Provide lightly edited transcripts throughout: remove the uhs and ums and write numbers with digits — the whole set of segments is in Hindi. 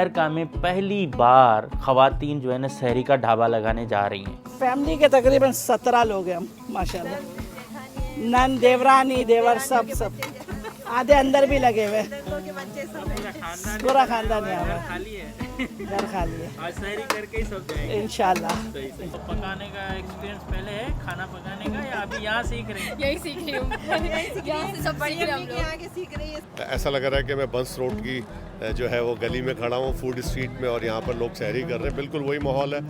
अमेरिका में पहली बार ख़वातीन जो है ना सहरी का ढाबा लगाने जा रही हैं। फैमिली के तकरीबन 17 लोग हैं हम माशाल्लाह। नन देवरानी देवर सब आधे अंदर भी लगे हुए, पूरा खानदान यहाँ पर घर खाली है। आज सहरी करके ही सब जाएंगे इंशाल्लाह। तो पकाने का एक्सपीरियंस पहले है, खाना पकाने का, या अभी यहाँ सीख रहे हैं? यही सीख रही हूँ यहाँ से सब बढ़ रहे हम लोग। ऐसा लग रहा है कि मैं बंस रोड की जो है वो गली में खड़ा हूँ, फूड स्ट्रीट में, और यहाँ पर लोग सहरी कर रहे हैं। बिल्कुल वही माहौल है।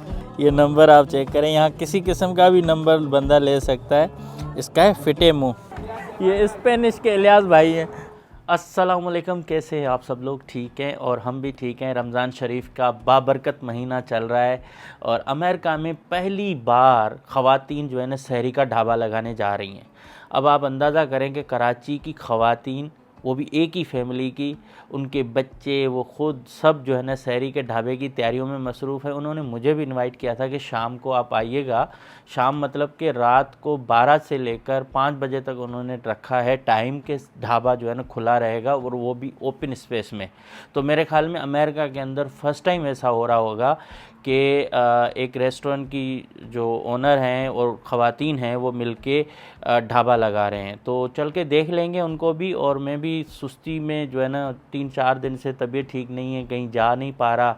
ये नंबर आप चेक करें, यहाँ किसी किस्म का भी नंबर बंदा ले सकता है। इसका है फिटे मुँह। ये स्पेनिश के इलियास भाई हैं। अस्सलामुअलैकुम, कैसे हैं आप सब लोग? ठीक हैं और हम भी ठीक हैं। रमज़ान शरीफ का बाबरकत महीना चल रहा है और अमेरिका में पहली बार ख़वातीन जो है ना सहरी का ढाबा लगाने जा रही हैं। अब आप अंदाज़ा करें कि कराची की ख़वातीन, वो भी एक ही फैमिली की, उनके बच्चे, वो ख़ुद सब जो है ना सहरी के ढाबे की तैयारियों में मसरूफ़ है। उन्होंने मुझे भी इनवाइट किया था कि शाम को आप आइएगा। शाम मतलब कि रात को 12 से लेकर 5 बजे तक उन्होंने रखा है टाइम के ढाबा जो है ना खुला रहेगा, और वो भी ओपन स्पेस में। तो मेरे ख़्याल में अमेरिका के अंदर फ़र्स्ट टाइम ऐसा हो रहा होगा कि एक रेस्टोरेंट की जो ओनर हैं और ख़वातीन हैं वो मिलके ढाबा लगा रहे हैं। तो चल के देख लेंगे उनको भी। और मैं भी सुस्ती में जो है ना 3-4 दिन से तबीयत ठीक नहीं है, कहीं जा नहीं पा रहा।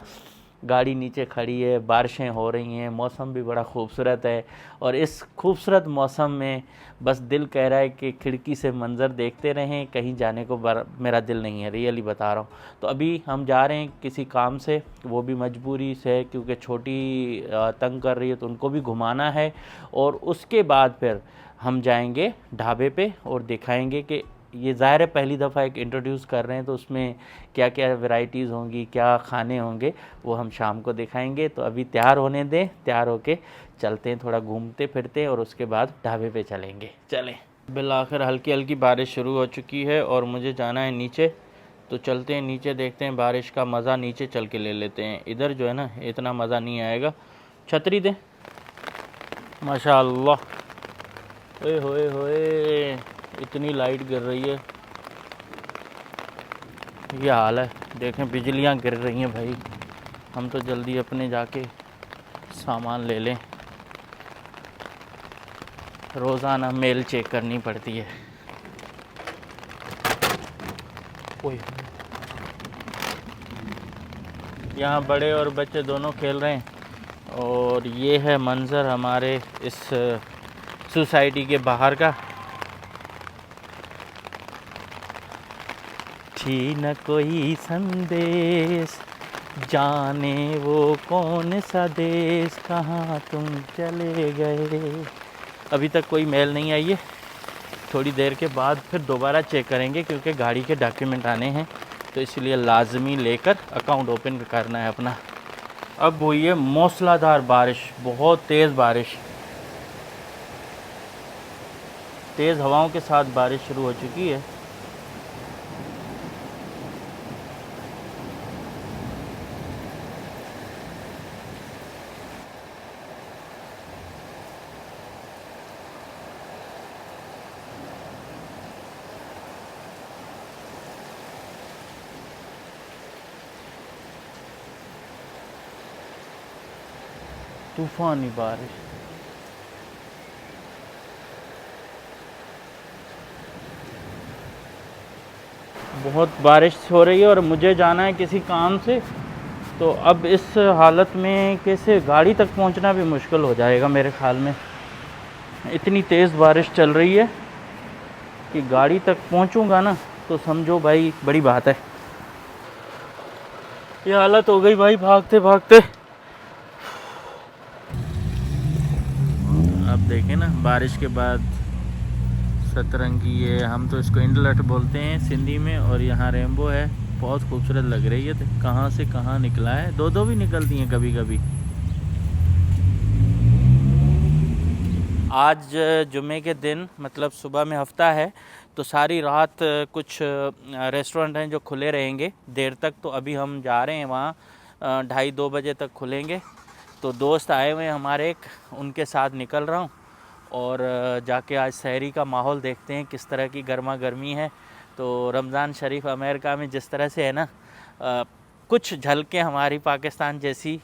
गाड़ी नीचे खड़ी है, बारिशें हो रही हैं, मौसम भी बड़ा खूबसूरत है। और इस खूबसूरत मौसम में बस दिल कह रहा है कि खिड़की से मंज़र देखते रहें, कहीं जाने को मेरा दिल नहीं है, रियली बता रहा हूँ। तो अभी हम जा रहे हैं किसी काम से, वो भी मजबूरी से, क्योंकि छोटी तंग कर रही है तो उनको भी घुमाना है। और उसके बाद फिर हम जाएंगे ढाबे पे और दिखाएंगे कि ये ज़ाहिर है पहली दफ़ा एक इंट्रोड्यूस कर रहे हैं, तो उसमें क्या क्या वैरायटीज़ होंगी, क्या खाने होंगे, वो हम शाम को दिखाएंगे। तो अभी तैयार होने दें, तैयार होके चलते हैं, थोड़ा घूमते फिरते और उसके बाद ढाबे पे चलेंगे। चलें। बिलाखिर हल्की हल्की बारिश शुरू हो चुकी है और मुझे जाना है नीचे। तो चलते हैं नीचे, देखते हैं बारिश का मज़ा नीचे चल के ले लेते हैं। इधर जो है ना इतना मज़ा नहीं आएगा। छतरी दें। माशाअल्लाह, ओए होए होए, इतनी लाइट गिर रही है, ये हाल है। देखें बिजलियां गिर रही हैं भाई। हम तो जल्दी अपने जाके सामान ले लें, रोज़ाना मेल चेक करनी पड़ती है। ओए, यहाँ बड़े और बच्चे दोनों खेल रहे हैं। और ये है मंज़र हमारे इस सोसाइटी के बाहर का। थी न कोई संदेश, जाने वो कौन सा देश, कहाँ तुम चले गए। अभी तक कोई मेल नहीं आई है। थोड़ी देर के बाद फिर दोबारा चेक करेंगे, क्योंकि गाड़ी के डॉक्यूमेंट आने हैं, तो इसलिए लाजमी लेकर अकाउंट ओपन करना है अपना। अब हुई है मूसलाधार बारिश, बहुत तेज़ बारिश, तेज़ हवाओं के साथ बारिश शुरू हो चुकी है। तूफ़ानी बारिश। बहुत बारिश हो रही है और मुझे जाना है किसी काम से। तो अब इस हालत में कैसे गाड़ी तक पहुंचना भी मुश्किल हो जाएगा मेरे ख्याल में। इतनी तेज़ बारिश चल रही है कि गाड़ी तक पहुंचूंगा ना तो समझो भाई बड़ी बात है। ये हालत हो गई भाई भागते भागते। अब देखें ना बारिश के बाद सतरंगी है, हम तो इसको इंडलट बोलते हैं सिंधी में, और यहाँ रेनबो है, बहुत खूबसूरत लग रही है। तो कहाँ से कहाँ निकला है, दो दो भी निकलती हैं कभी कभी। आज जुमे के दिन मतलब सुबह में हफ्ता है, तो सारी रात कुछ रेस्टोरेंट हैं जो खुले रहेंगे देर तक। तो अभी हम जा रहे हैं वहाँ, 2:30-2 बजे तक खुलेंगे। तो दोस्त आए हुए हैं हमारे एक, उनके साथ निकल रहा हूँ और जाके आज सहरी का माहौल देखते हैं किस तरह की गर्मा गर्मी है। तो रमज़ान शरीफ अमेरिका में जिस तरह से है ना, कुछ झलकें हमारी पाकिस्तान जैसी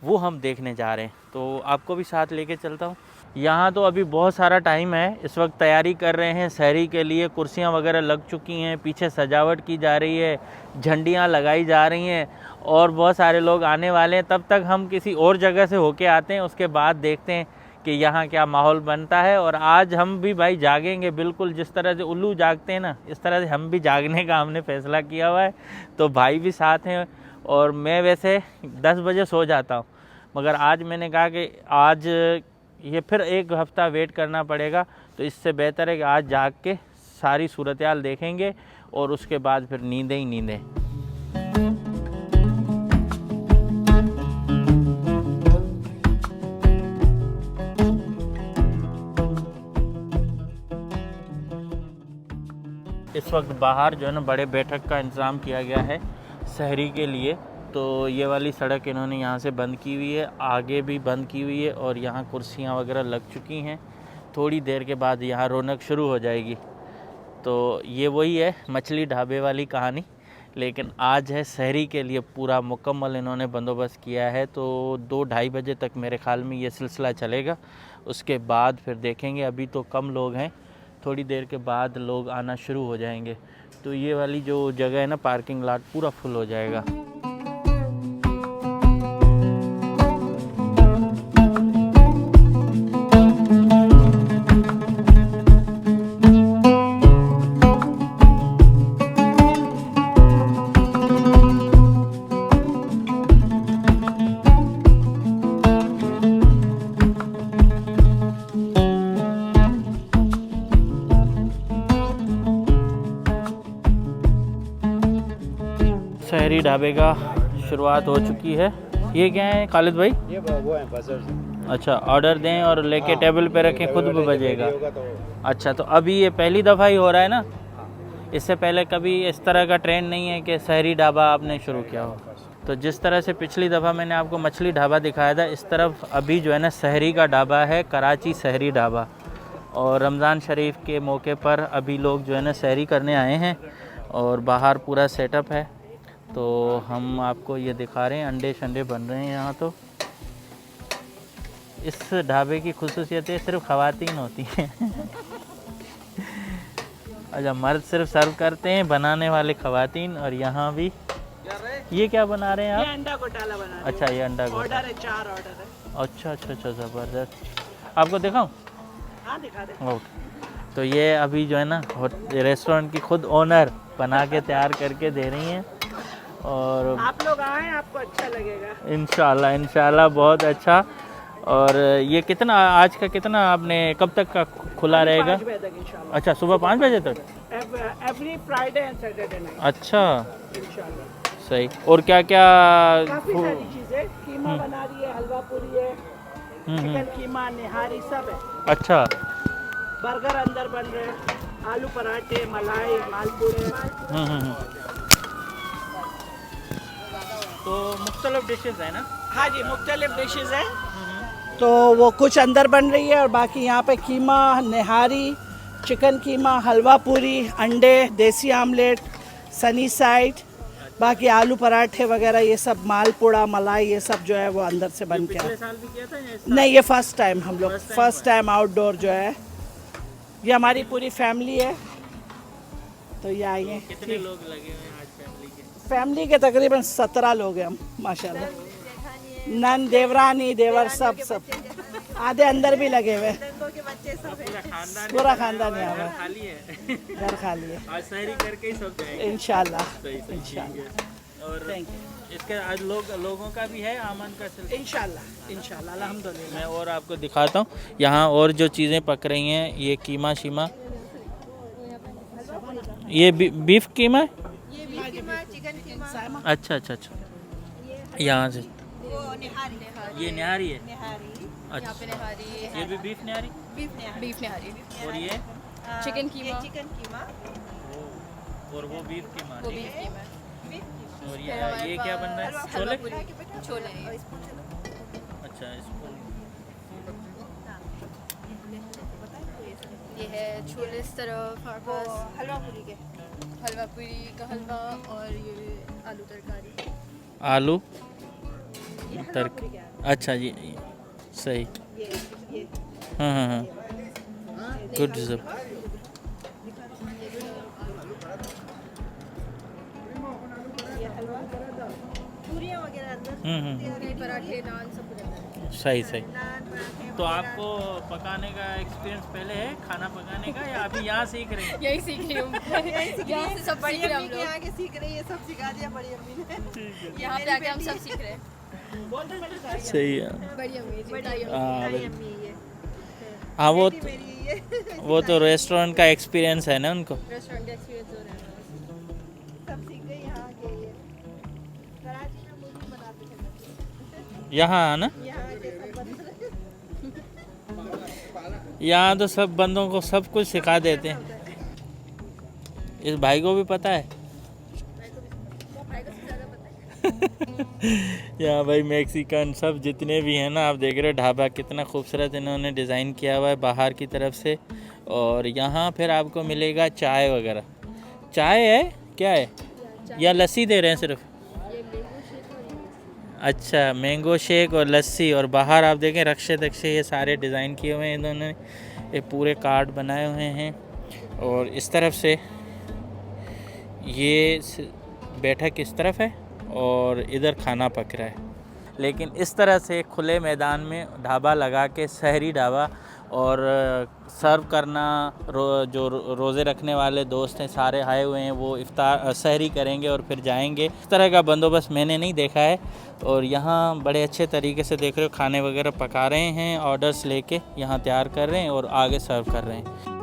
वो हम देखने जा रहे हैं। तो आपको भी साथ लेके चलता हूँ। यहाँ तो अभी बहुत सारा टाइम है, इस वक्त तैयारी कर रहे हैं सहरी के लिए। कुर्सियाँ वगैरह लग चुकी हैं, पीछे सजावट की जा रही है, झंडियाँ लगाई जा रही हैं और बहुत सारे लोग आने वाले हैं। तब तक हम किसी और जगह से होके आते हैं, उसके बाद देखते हैं कि यहाँ क्या माहौल बनता है। और आज हम भी भाई जागेंगे बिल्कुल, जिस तरह से उल्लू जागते हैं ना, इस तरह से हम भी जागने का हमने फ़ैसला किया हुआ है। तो भाई भी साथ हैं और मैं वैसे 10 बजे सो जाता हूँ, मगर आज मैंने कहा कि आज ये फिर एक हफ़्ता वेट करना पड़ेगा, तो इससे बेहतर है कि आज जाग के सारी सूरत हाल देखेंगे और उसके बाद फिर नींदें ही नींदें। इस वक्त बाहर जो है ना बड़े बैठक का इंतज़ाम किया गया है सहरी के लिए। तो ये वाली सड़क इन्होंने यहाँ से बंद की हुई है, आगे भी बंद की हुई है और यहाँ कुर्सियाँ वगैरह लग चुकी हैं। थोड़ी देर के बाद यहाँ रौनक शुरू हो जाएगी। तो ये वही है मछली ढाबे वाली कहानी, लेकिन आज है सहरी के लिए पूरा मुकम्मल इन्होंने बंदोबस्त किया है। तो 2-2:30 बजे तक मेरे ख़्याल में ये सिलसिला चलेगा, उसके बाद फिर देखेंगे। अभी तो कम लोग हैं, थोड़ी देर के बाद लोग आना शुरू हो जाएंगे। तो ये वाली जो जगह है ना, पार्किंग लॉट पूरा फुल हो जाएगा। सहरी ढाबे का शुरुआत हो चुकी है। ये क्या है खालिद भाई? ये वो है बजर। अच्छा, ऑर्डर दें और लेके टेबल पे रखें, खुद भी बजेगा। अच्छा, तो अभी ये पहली दफ़ा ही हो रहा है ना? इससे पहले कभी इस तरह का ट्रेंड नहीं है कि सहरी ढाबा आपने शुरू किया हो? तो जिस तरह से पिछली दफ़ा मैंने आपको मछली ढाबा दिखाया था, इस तरफ अभी जो है ना सहरी का ढाबा है, कराची सहरी ढाबा। और रमज़ान शरीफ के मौके पर अभी लोग जो है ना सहरी करने आए हैं और बाहर पूरा सेटअप है। तो हम आपको ये दिखा रहे हैं, अंडे शंडे बन रहे हैं यहाँ। तो इस ढाबे की खुसूसियत है सिर्फ ख़वातीन होती हैं। अच्छा, मर्द सिर्फ सर्व करते हैं, बनाने वाले ख़वातीन। और यहाँ भी ये क्या बना रहे हैं आप? ये अंडा घोटाला बना रहे हैं। अच्छा, ये अंडा ऑर्डर है, 4 ऑर्डर है। अच्छा अच्छा अच्छा, ज़बरदस्त। आपको दिखाऊँ? हाँ दिखा दे। ओके। तो ये अभी जो है ना रेस्टोरेंट की खुद ओनर बना के तैयार करके दे रही हैं। और आप लोग आए, आपको अच्छा लगेगा इंशाल्लाह इंशाल्लाह, बहुत अच्छा। और ये कितना आज का कितना आपने कब तक का खुला रहेगा? 5 बजे तक इंशाल्लाह। अच्छा, सुबह 5 बजे तक। Every Friday and Saturday night अच्छा, इंशाल्लाह। सही। और क्या क्या? काफ़ी सारी चीज़ें, कीमा बना रही है, हलवा पूरी है, चिकन कीमा, निहारी सब है। अच्छा, बर्गर अंदर बन रहे हैं, आलू पराठे, मलाई, मालपूड़े। तो मुख्तलिफ डिशेस है ना? हाँ जी, मुख्तलिफ डिशेस है। तो वो कुछ अंदर बन रही है और बाकी यहाँ पे कीमा, निहारी, चिकन कीमा, हलवा पूरी, अंडे, देसी आमलेट, सनी साइड, बाकी आलू पराठे वगैरह, ये सब मालपुड़ा, मलाई, ये सब जो है वो अंदर से बन के पिछले साल भी किया था या नहीं, ये फर्स्ट टाइम हम लोग फर्स्ट टाइम आउटडोर जो है। ये हमारी पूरी फैमिली है, तो ये आई है। कितने लोग लगे हुए हैं आज फैमिली के? फैमिली के तकरीबन 17 लोग हैं हम, माशाल्लाह। नन, देवरानी, देवर, सब आधे अंदर भी लगे हुए, पूरा खानदान यहाँ पर खाली है। घर खाली है। आज सहरी करके ही सब जाएंगे इंशाल्लाह इंशाल्लाह। और थैंक यू। इसके आज लोगों का भी है आमन का सिलसिला। इंशाल्लाह अल्हम्दुलिल्लाह। मैं और आपको दिखाता हूँ यहाँ और जो चीज़ें पक रही हैं। ये कीमा शीमा, ये बीफ कीमा है। ये बीफ कीमा, चिकन कीमा, अच्छा अच्छा अच्छा, यहाँ से वो निहारी, ये निहारी है। निहारी, अच्छा, यहाँ पे निहारी है, ये भी बीफ निहारी। बीफ निहारी, और ये चिकन कीमा, चिकन कीमा, और वो बीफ कीमा। वो ठीक बीफ है। कीमा। और ये क्या बन रहा है? छोले। छोले। अच्छा, इसको ये है छोले इस तरफ, हमारे पास हलवा पूरी का हलवा और ये आलू तरकारी। आलू तड़का। अच्छा जी, सही। हाँ हाँ हाँ, गुड सब। पूरियाँ वगैरह अंदर, पराठे, नान सब कुछ अंदर। सही सही। नान, पराठे तो आपको पकाने का एक्सपीरियंस पहले है, खाना पकाने का, या अभी यहाँ सीख रहे हैं? यही सीख रही हूँ। यहाँ से सब बड़ी सीख रहे अम्मी हम के लोग। यहाँ के सीख रही है, सब सिखा दिया बड़ी अम्मी ने। यहाँ पे आके हम सब सीख रहे हैं। सही है। बड़ी अम्मी जी, बड़ी हाँ बड़ी बिल्कुल। अम्मी ये हाँ मेरी ये वो तो रेस्टोरेंट का एक्सपीरियंस है ना उनको। रेस्टोरेंट का एक्सपीरियंस हो रहा है। सब सीख गई यहाँ के ये। कराची में मुझे बनाते थे यहाँ ना, यहाँ के सब बंद। यहाँ तो सब बंदों को सब कुछ सिखा देते हैं। इस भाई को भी पता है। यहाँ भाई मैक्सिकन सब जितने भी हैं ना, आप देख रहे हो ढाबा कितना खूबसूरत इन्होंने डिज़ाइन किया हुआ है बाहर की तरफ से। और यहाँ फिर आपको मिलेगा चाय वगैरह। चाय है क्या है, या लस्सी दे रहे हैं सिर्फ? अच्छा, मैंगो शेक और लस्सी। और बाहर आप देखें रक्शे दक्शे ये सारे डिज़ाइन किए हुए हैं इन्होंने, ये पूरे कार्ड बनाए हुए हैं। और इस तरफ से ये बैठक इस तरफ है और इधर खाना पक रहा है। लेकिन इस तरह से खुले मैदान में ढाबा लगा के, सहरी ढाबा, और सर्व करना, जो रोज़े रखने वाले दोस्त हैं सारे आए हुए हैं, वो इफ्तार सहरी करेंगे और फिर जाएंगे। इस तरह का बंदोबस्त मैंने नहीं देखा है। और यहाँ बड़े अच्छे तरीके से देख रहे हो खाने वगैरह पका रहे हैं, ऑर्डर्स लेके यहाँ तैयार कर रहे हैं और आगे सर्व कर रहे हैं।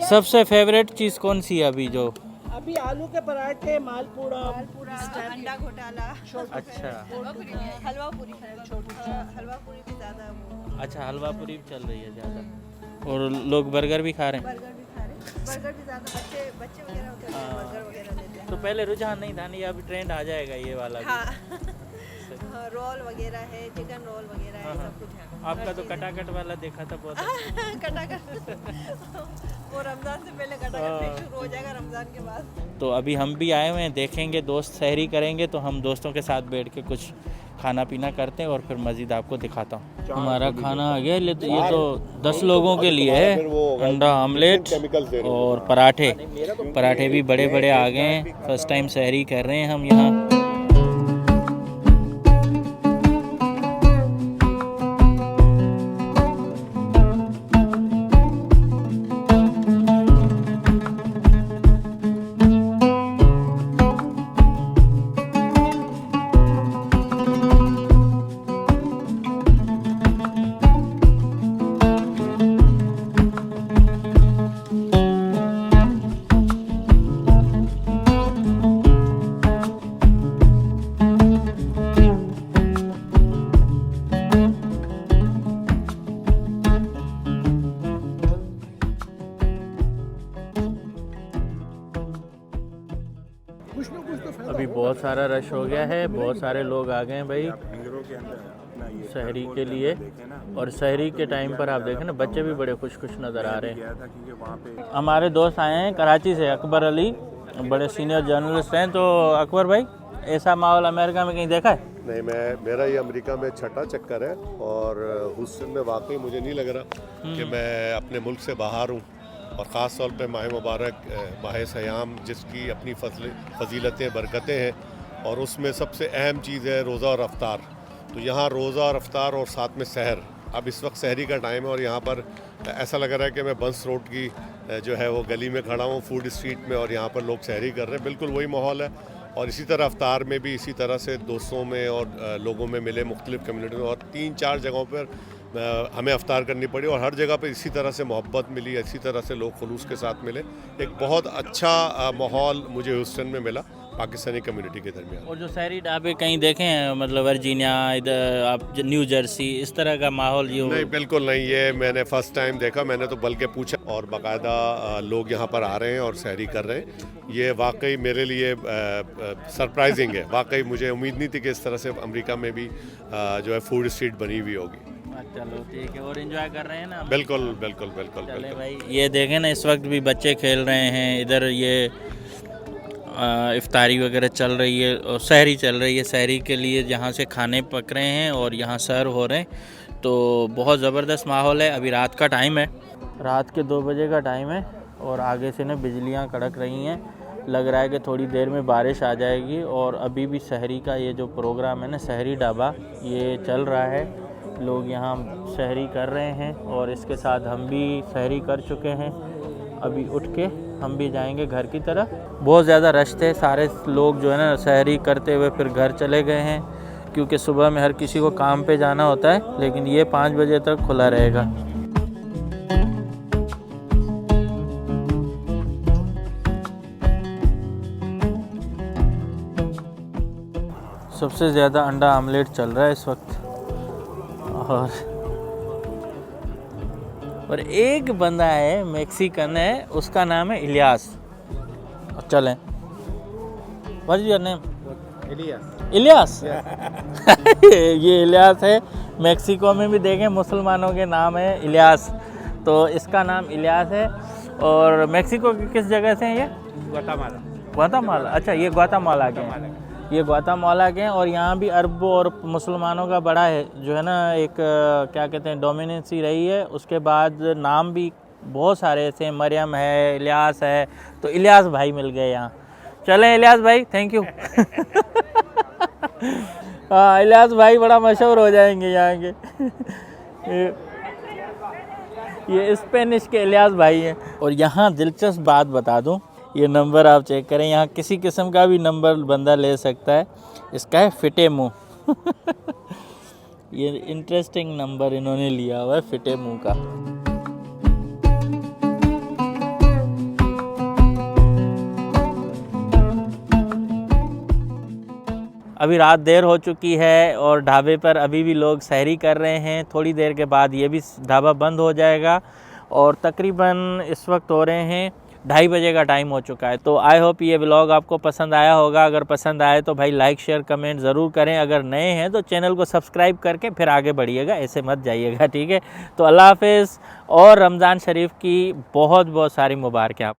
सबसे फेवरेट चीज़ कौन सी है अभी जो? अभी आलू के पराठे, मालपूड़ा, पूरा अंडा घोटाला, अच्छा हलवा पूरी, हलवा पूरी भी ज़्यादा वो, अच्छा, हलवा पूरी भी चल रही है ज़्यादा। और लोग बर्गर भी खा रहे हैं। बर्गर भी खा रहे हैं। बर्गर भी ज़्यादा बच्चे वगैरह होते हैं, बर्गर वगैरह लेते हैं। तो पहले रुझान नहीं था, नहीं अभी ट्रेंड आ जाएगा ये वाला भी। हाँ, रोल वगैरह है, चिकन रोल वगैरह है, सब कुछ है। आपका तो कटाकट वाला देखा था बहुत। कटाकट वो रमज़ान से पहले कटाकट शुरू हो जाएगा, रमज़ान के बाद। तो अभी हम भी आए हुए हैं, देखेंगे, दोस्त सहरी करेंगे तो हम दोस्तों के साथ बैठ के कुछ खाना पीना करते हैं और फिर मज़ीद आपको दिखाता हूँ। हमारा खाना आ गया। ये तो 10 लोगों के लिए है। अंडा आमलेट और पराठे भी बड़े बड़े आ गए हैं। फर्स्ट टाइम सहरी कर रहे हैं हम यहाँ। अभी बहुत सारा रश हो गया है, बहुत सारे लोग आ गए हैं भाई सहरी के लिए। और सहरी के टाइम पर आप देखें ना, बच्चे भी बड़े खुश नज़र आ रहे हैं। हमारे दोस्त आए हैं कराची से, अकबर अली, बड़े सीनियर जर्नलिस्ट हैं। तो अकबर भाई, ऐसा माहौल अमेरिका में कहीं देखा है? नहीं, मेरा ये अमेरिका में छठा चक्कर है और ह्यूस्टन में वाकई मुझे नहीं लग रहा कि मैं अपने मुल्क से बाहर हूँ। और ख़ास तौर पे माह मुबारक, माह सयाम, जिसकी अपनी फजीलतें बरकतें हैं, और उसमें सबसे अहम चीज़ है रोज़ा और अफ्तार। तो यहाँ रोज़ा और अफ्तार और साथ में सहर। अब इस वक्त सहरी का टाइम है और यहाँ पर ऐसा लग रहा है कि मैं बंस रोड की जो है वो गली में खड़ा हूँ, फूड स्ट्रीट में, और यहाँ पर लोग सहरी कर रहे हैं। बिल्कुल वही माहौल है। और इसी तरह अफ्तार में भी इसी तरह से दोस्तों में और लोगों में मिले, मुख्तलिफ़ कम्युनिटी में, और 3-4 जगहों पर हमें अफ्तार करनी पड़ी और हर जगह पे इसी तरह से मोहब्बत मिली, इसी तरह से लोग खुलूस के साथ मिले। एक बहुत अच्छा माहौल मुझे ह्यूस्टन में मिला पाकिस्तानी कम्युनिटी के दरमियान। और जो शहरी ढाबे कहीं देखे हैं, मतलब वर्जीनिया, इधर आप न्यू जर्सी, इस तरह का माहौल ये नहीं, बिल्कुल नहीं, ये मैंने फ़र्स्ट टाइम देखा। मैंने तो बल्कि पूछा और बाकायदा लोग यहाँ पर आ रहे हैं और सहरी कर रहे हैं। ये वाकई मेरे लिए सरप्राइजिंग है। वाकई मुझे उम्मीद नहीं थी कि इस तरह से अमेरिका में भी जो है फूड स्ट्रीट बनी हुई होगी। चलो ठीक है, और एंजॉय कर रहे हैं ना? बिल्कुल बिल्कुल बिल्कुल चले बिल्कुल। भाई, ये देखें ना, इस वक्त भी बच्चे खेल रहे हैं इधर, ये इफ्तारी वगैरह चल रही है और सहरी चल रही है। सहरी के लिए जहाँ से खाने पक रहे हैं और यहाँ सर्व हो रहे हैं, तो बहुत ज़बरदस्त माहौल है। अभी रात का टाइम है, रात के 2 बजे का टाइम है और आगे से ना बिजलियाँ कड़क रही हैं। लग रहा है कि थोड़ी देर में बारिश आ जाएगी। और अभी भी सहरी का ये जो प्रोग्राम है ना, सहरी ढाबा, ये चल रहा है। लोग यहाँ सहरी कर रहे हैं और इसके साथ हम भी सहरी कर चुके हैं। अभी उठ के हम भी जाएंगे घर की तरफ। बहुत ज़्यादा रश थे, सारे लोग जो है ना सहरी करते हुए फिर घर चले गए हैं, क्योंकि सुबह में हर किसी को काम पे जाना होता है। लेकिन ये 5 बजे तक खुला रहेगा। सबसे ज़्यादा अंडा आमलेट चल रहा है इस वक्त। और एक बंदा है, मैक्सिकन है, उसका नाम है इलियास। चलें, what is your name? Ilyas. ये इलियास है। मैक्सिको में भी देखें मुसलमानों के नाम है इलियास, तो इसका नाम इलियास है। और मैक्सिको की किस जगह से हैं ये? ग्वाटामाला। अच्छा, ये ग्वाटामाला के हैं। ये ग्वाटामाला के हैं। और यहाँ भी अरबों और मुसलमानों का बड़ा है जो है ना, एक क्या कहते हैं, डोमिनेंसी रही है। उसके बाद नाम भी बहुत सारे ऐसे, मरियम है, इलियास है, तो इलियास भाई मिल गए यहाँ। चलें इलियास भाई, थैंक यू। हाँ, इलियास भाई बड़ा मशहूर हो जाएंगे यहाँ के। ये स्पेनिश के इलियास भाई हैं। और यहाँ दिलचस्प बात बता दूँ, ये नंबर आप चेक करें, यहाँ किसी किस्म का भी नंबर बंदा ले सकता है। इसका है फिटेमू। ये इंटरेस्टिंग नंबर इन्होंने लिया हुआ है फिटेमू का। अभी रात देर हो चुकी है और ढाबे पर अभी भी लोग सहरी कर रहे हैं। थोड़ी देर के बाद ये भी ढाबा बंद हो जाएगा और तकरीबन इस वक्त हो रहे हैं 2:30 बजे का टाइम हो चुका है। तो आई होप ये व्लॉग आपको पसंद आया होगा। अगर पसंद आए तो भाई लाइक शेयर कमेंट ज़रूर करें। अगर नए हैं तो चैनल को सब्सक्राइब करके फिर आगे बढ़िएगा, ऐसे मत जाइएगा, ठीक है। तो अल्लाह हाफिज़ और रमज़ान शरीफ की बहुत बहुत सारी मुबारकें आप।